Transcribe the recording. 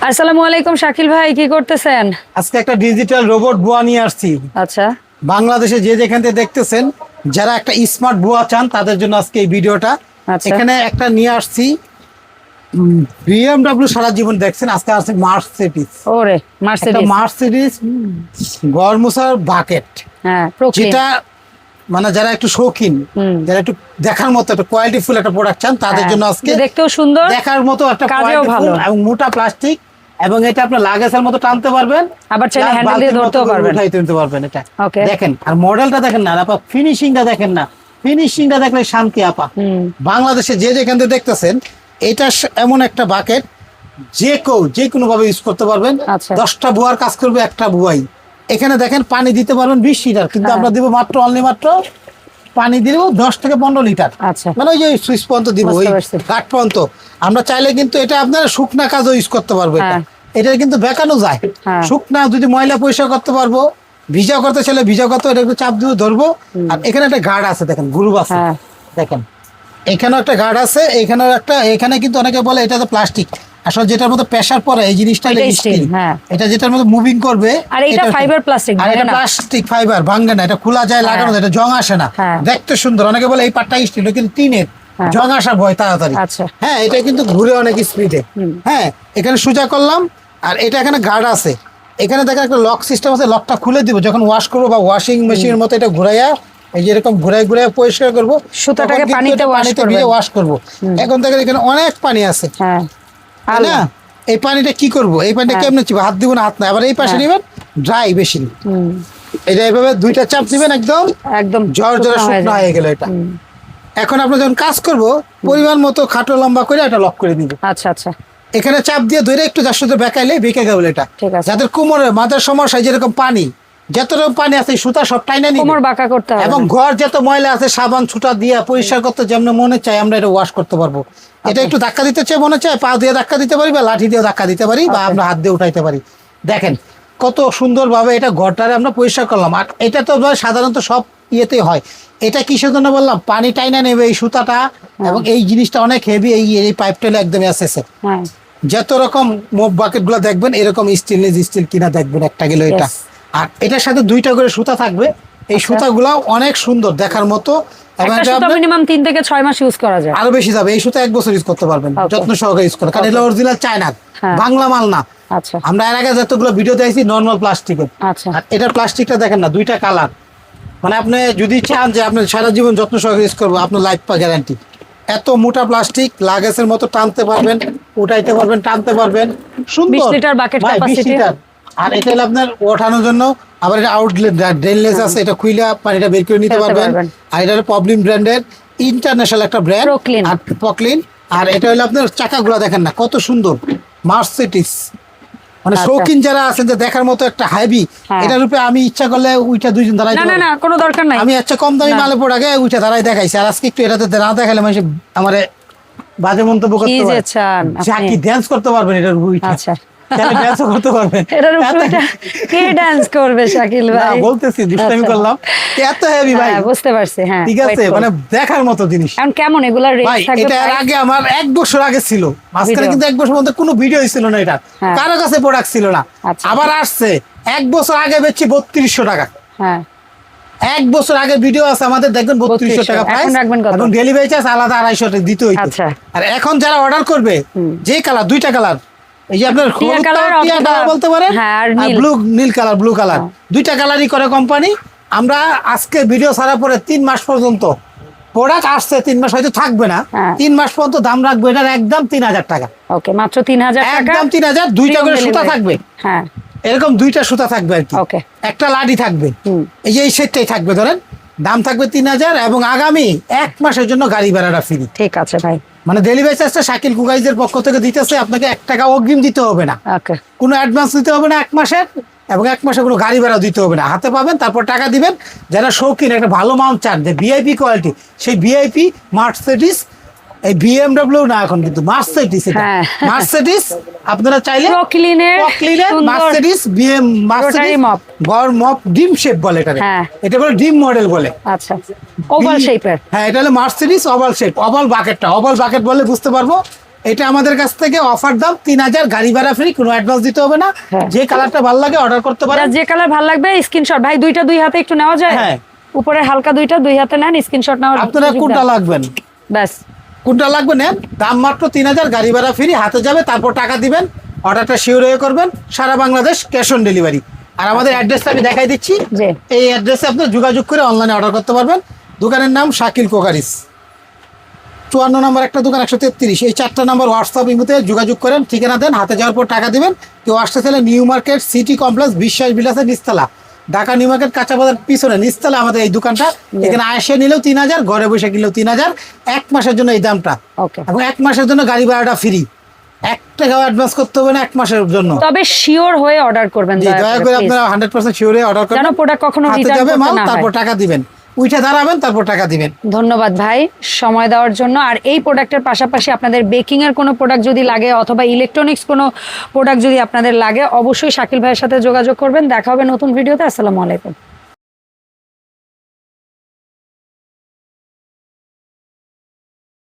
আসসালামু আলাইকুম শাকিল ভাই, কি করতেছেন? আজকে একটা ডিজিটাল রোবট বুয়া নিয়ে আসছি। আচ্ছা, বাংলাদেশে যে যেখান থেকে দেখতেছেন, যারা একটা স্মার্ট বুয়া চান তাদের জন্য আজকে এই ভিডিওটা। আচ্ছা। এখানে একটা নিয়ে আসছি বিএমডব্লিউ, সারা জীবন দেখছেন, আজকে আসছে মার্সিডিজ। ওরে একটা মার্সিডিজ। মার্সিডিজ গরমুসার বাকেট, হ্যাঁ, প্রোক্লিন। যেটা মানে যারা একটু শৌখিন, যারা একটু দেখার মতো একটা কোয়ালিটি ফুল একটা প্রোডাক্ট চান তাদের হ্যাঁ, জন্য আজকে দেখতেও সুন্দর, দেখার মতো একটা কাজেও কোয়ালিটি ভালো। ফুল এবং মোটা প্লাস্টিক, এবং এটা আপনার লাগেজের মতো টানতে পারবেন, আবার চাইলে plus হ্যান্ডেল দিয়ে বালতির ধরতেও মতো পারবেন। উঠাইতে নিতে পারবেন। এটা ওকে। দেখেন, আর মডেলটা দেখেন না, আপা ফিনিশিংটা দেখেন না, ফিনিশিংটা দেখলে শান্তি আপা। বাংলাদেশে যে যেখান থেকে দেখতেছেন, এটা এমন একটা বাকেট যে কোনো ভাবে ইউজ করতে পারবেন। আচ্ছা। 10টা বুয়ার কাজ করবে একটা বুয়াই। এখানে দেখেন পানি দিতে পারবেন 20 লিটার, কিন্তু হ্যাঁ। আমরা দিব মাত্র মাত্র পানি দিব 10 থেকে 15 লিটার। আচ্ছা। মানে ওই যে সুইচ পর্যন্ত দিব, ওই বুঝতে পারছি। কাঠ পর্যন্ত। আমরা চাইলে কিন্তু এটা আপনার শুকনা কাজও ইউজ করতে পারবো। হ্যাঁ। এটা কিন্তু বেকানো যায়। হ্যাঁ। শুকনা যদি ময়লা পরিষ্কার করতে পারবো, ভিজা করতে চাইলে ভিজা করতে, এটা একটু চাপ দিয়ে ধরবো। আর এখানে একটা গার্ড আছে, দেখেন গ্রুপ আছে। হ্যাঁ। দেখেন এখানেও একটা গার্ড আছে, এখানেও একটা। এখানে কিন্তু অনেকে বলে এটা তো প্লাস্টিক, আসলে যেটার মধ্যে প্রেসার পড়ে এই জিনিসটা এটাই স্টিল। steel, হ্যাঁ। এটা যেটার মধ্যে মুভিং করবে, আর এটা ফাইবার প্লাস্টিক, আর এটা প্লাস্টিক ফাইবার, ভাঙে না, এটা খোলা যায়, লাগানো যায়, এটা জং আসে না। হ্যাঁ। দেখতে সুন্দর। অনেকে বলে এই পাটটা স্টিল, কিন্তু টিনের, হ্যাঁ। জং আসা ভয় তাড়াতাড়ি। আচ্ছা। হ্যাঁ, এটা কিন্তু ঘুরে অনেক স্পিডে। হ্যাঁ, এখানে সোজা করলাম, আর এটা এখানে গার্ড আছে। এখানে দেখেন একটা লক সিস্টেম আছে, লকটা খুলে দিব যখন ওয়াশ করবো, বা ওয়াশিং মেশিনের মতো এটা ঘুরাইয়া এই যে এরকম ঘুরাই ঘুরাই পরিষ্কার করবো। সুতাটাকে তখন কিন্তু পানিতে এটা wash করবেন। ভিজে ওয়াশ করবো। এখন দেখেন এখানে অনেক পানি আছে, হ্যাঁ, তাই না? এই পানিটা কি করবো? এই পানিটা কেমনে চিবো? হাত দিব না, হাত না। আবার এই পাশে নিবেন ড্রাই বেশি। এটা এইভাবে দুইটা চাপ দিবেন, একদম একদম জ্বর জ্বরে শুকনো হয়ে গেল এটা। এখন আমরা যখন কাজ করব, পরিমাণ মতো খাটো লম্বা করে এটা লক করে দিব। আচ্ছা আচ্ছা। এখানে চাপ দিয়ে ধরে একটু যার সাথে বেঁকাইলে বেঁকে গেল এটা। ঠিক আছে। যাদের কোমরে মাথার সমস্যা, যেরকম পানি, যতরকম পানি আছে সুতা সব টাইনা নিবে, কোমর বাঁকা করতে হবে এবং না। ঘর যত ময়লা আছে সাবান ছুটা দিয়ে পরিষ্কার করতে যেমন মনে চাই আমরা এটা ওয়াশ করতে পারবো। এটা একটু ধাক্কা দিতে চাই, মনে চায় পা দিয়ে ধাক্কা দিতে পারি, বা লাঠি দিয়ে ধাক্কা দিতে পারি, বা আমরা হাত দিয়ে উঠাইতে পারি। দেখেন কত সুন্দর ভাবে এটা ঘরটারে আমরা পরিষ্কার করলাম। আর এটা তো সাধারণত সব ইয়েতে হয়। এটা কিসের জন্য বললাম? পানি টাইনা নেবে এই সুতাটা, এবং এই জিনিসটা অনেক হেভি। এই পাইপটা একদম এসেছে। হ্যাঁ, যত রকম মোপ বাকেট গুলো দেখবেন, এরকম স্টেনলেস স্টিল কিনা দেখবেন, একটা গেল এটা। Yes. আর এটার সাথে 2টা করে সুতা থাকবে। এই সুতাগুলো অনেক সুন্দর দেখার মতো, এবং একটা এটা সুতা আপনার মিনিমাম 3 থেকে 6 মাস ইউজ করা যায়। আরো বেশি যাবে। এই সুতা 1 বছর ইউজ করতে পারবেন, Okay. যত্ন সহকারে ইউজ করেন, কারণ এটা অরিজিনাল চায়না, হ্যাঁ। বাংলা মাল না। আচ্ছা আমরা এর আগে যতগুলো ভিডিও দেখছি নর্মাল প্লাস্টিকের। আচ্ছা। আর এটার প্লাস্টিকটা দেখেন না, 2টা কালার। মানে আপনি যদি চান যে আপনি সারা জীবন যত্ন সহকারে ইউজ করবো, আপনার লাইফ পা গ্যারান্টি। এত মোটা প্লাস্টিক, লাগেজের মতো টানতে পারবেন, উঠাইতে পারবেন, টানতে পারবেন, সুন্দর। 20 লিটার bucket ভাই, 20 capacity। লিটার। আর এটা হলো আপনার ওঠানোর জন্য। আবার এটা আউটলেট ড্রেনলেস আছে, এটা খুইলা পানিটা বের করে নিতে ফেলতে পারবেন। পারবেন। আর এটা হলো প্রবলেম ব্র্যান্ডের, ইন্টারন্যাশনাল একটা ব্র্যান্ড। Proclean। আর প্রক্লিন। আর এটা হলো আপনার চাকাগুলো দেখেন না কত সুন্দর, মার্সিডিজ। মানে আচ্ছা। শৌখিন যারা আছেন, যে দেখার মতো একটা হাইবি, হ্যাঁ। এটার উপরে আমি ইচ্ছা করলে উইটা 2 জন দাঁড়াইতে না না পারবো। না, কোনো দরকার নাই। আমি আচ্ছা কম দামি না। মালে পড়াকে উইটা দাঁড়াই দেখাইছি। আর আজকে একটু এটাতে না দেখালে মানুষ আমারে বাজে মন্তব্য কি করতে যে পারে। চান যা আপনি? কি ড্যান্স করতে পারবেন এটার উইটা? আচ্ছা। ড্যান্সও করতে পারবেন। এটার উপরে কে ডান্স করবে শাকিল না, ভাই? বলতেছি, দুষ্টামি আচ্ছা। করলাম। এত হেভি ভাই, হ্যাঁ, বুঝতে পারছি। হ্যাঁ, ঠিক আছে, wait করুন। মানে দেখার মতো জিনিস। এখন কেমন এগুলা রেট ভাই থাকবে? এটা এর price? আগে আমার 1 বছর আগে ছিল, মাঝখানে Video? কিন্তু 1 বছর মধ্যে কোনো ভিডিও ছিল না, এটা হ্যাঁ। কারো কাছে প্রোডাক্ট ছিল না। আচ্ছা। আবার আসছে 1 বছর আগে বেচছি 3200 টাকা। হ্যাঁ, 1 বছর আগে ভিডিও আছে আমাদের, দেখবেন 3200 টাকা 3200 প্রাইস। এখন রাখবেন কত? এবং ডেলিভারি চার্জ আলাদা 250 টাকা দিতে হইতো। আচ্ছা। আর এখন যারা অর্ডার করবে, যে কালার, 2টা কালার, এই যে আপনার টিয়া হলুদ কালার, কালার, টিয়া অথবা- কালার বলতে পারেন, হ্যাঁ, আর আর নীল। নীল কালার, ব্লু কালার, 2টা কালারই করে কোম্পানি। আমরা আজকে ভিডিও ছাড়ার পরে 3 মাস পর্যন্ত প্রোডাক্ট আসছে, 3 মাস হয়তো থাকবে না, হ্যাঁ। 3 মাস পর্যন্ত দাম রাখবো এটার একদম 3000 টাকা। ওকে, মাত্র 3000 টাকা। একদম 3000। 2টা করে Free সুতা delivery। থাকবে, হ্যাঁ, এরকম 2টা সুতা থাকবে আর কি। Okay. একটা লাডি থাকবে, এই যে এই সেটটাই থাকবে, ধরেন দাম থাকবে 3000, এবং আগামী 1 মাসের জন্য গাড়ি ভাড়াটা ফ্রি। ঠিক আছে ভাই। মানে ডেলিভারি চার্জটা শাকিল কুকাইজের পক্ষ থেকে দিতেছে, আপনাকে 1 টাকা অগ্রিম দিতে হবে না, ওকে, কোনো অ্যাডভান্স দিতে হবে না 1 মাসের, এবং 1 মাসে কোনো গাড়ি ভাড়াও দিতে হবে না, হাতে পাবেন, তারপর টাকা দিবেন। যারা শৌখিন, একটা ভালো মাল চান, যে ভিআইপি কোয়ালিটি, সেই ভিআইপি মার্সিডিজ, এই বিএমডব্লিউ না, এখন কিন্তু মার্সিডিজ। হ্যাঁ। মার্সিডিজ আপনারা চাইলে প্রক্লিনের সুন্দর মার্সিডিজ মার্সিডিজ Rotary mop। গড় মপ ডিম শেপ বলে এটা। হ্যাঁ। এটা বলে ডিম মডেল বলে। আচ্ছা, ওভাল শেপের। হ্যাঁ, এটা হলো মার্সিডিজ ওভাল শেপ, ওভাল বাকেটটা, ওভাল বাকেট বলে বুঝতে পারবো। এটা আমাদের কাছ থেকে অফার দাম 3000, গাড়ি ভাড়া ফ্রি, কোনো অ্যাডভান্স দিতে হবে না। হ্যাঁ। যে কালারটা ভালো লাগে অর্ডার করতে পারেন। যার যে কালার ভালো লাগবে স্ক্রিনশট ভাই দুইটা দুই হাতে একটু নেওয়া যায়। হ্যাঁ। উপরে হালকা দুইটা দুই হাতে নেন, স্ক্রিনশট নেওয়ার আপনারা সুযোগ কোনটা দেন। লাগবেন? ব্যাস কোনটা লাগবে নেন, দাম মাত্র 3000, গাড়ি ভাড়া ফ্রি, হাতে যাবে, তারপর টাকা দিবেন, অর্ডারটা শিওর হয়ে করবেন, সারা বাংলাদেশ ক্যাশ অন ডেলিভারি। আর আমাদের অ্যাড্রেসটা আমি দেখাই দিচ্ছি, জি। এই অ্যাড্রেসে আপনি যোগাযোগ করে অনলাইনে অর্ডার করতে পারবেন। দোকানের নাম শাকিল কোকারিস, 54 নম্বর একটা দোকান, 133, এই 4টা নাম্বার হোয়াটসঅ্যাপ ইমোতে যোগাযোগ করেন, ঠিকানা দেন, হাতে যাওয়ার পর টাকা দিবেন। কেউ আসতে চাইলে নিউ মার্কেট সিটি কমপ্লেক্স বিশ্বাস বিলাসের নিচতলা, ঢাকা নিউ মার্কেট কাঁচা বাজার পিছনে নিচতলা আমাদের এই দোকানটা। এখানে এসে নিলেও 3000, ঘরে বসে কিনলেও 3000, 1 মাসের জন্য এই দামটা। ওকে। এবং 1 মাসের জন্য গাড়ি ভাড়াটা ফ্রি, 1 টাকাও অ্যাডভান্স করতে হবে না 1 মাসের জন্য। তবে শিওর হয়ে অর্ডার করবেন, জি, দয়া করে আপনারা 100% শিওরে অর্ডার করবেন, যেন প্রোডাক্ট কখনো হাতে রিটার্ন যাবে করতে মাল, না হয়। তারপর টাকা দিবেন, উইঠে দাঁড়াবেন, তারপর টাকা দিবেন। ধন্যবাদ ভাই সময় দেওয়ার জন্য। আর এই প্রোডাক্টের পাশাপাশি আপনাদের বেকিং এর কোনো প্রোডাক্ট যদি লাগে অথবা ইলেকট্রনিক্স কোনো প্রোডাক্ট যদি আপনাদের লাগে অবশ্যই শাকিল ভাইয়ের সাথে যোগাযোগ করবেন। দেখা হবে নতুন ভিডিওতে। আসসালামু আলাইকুম।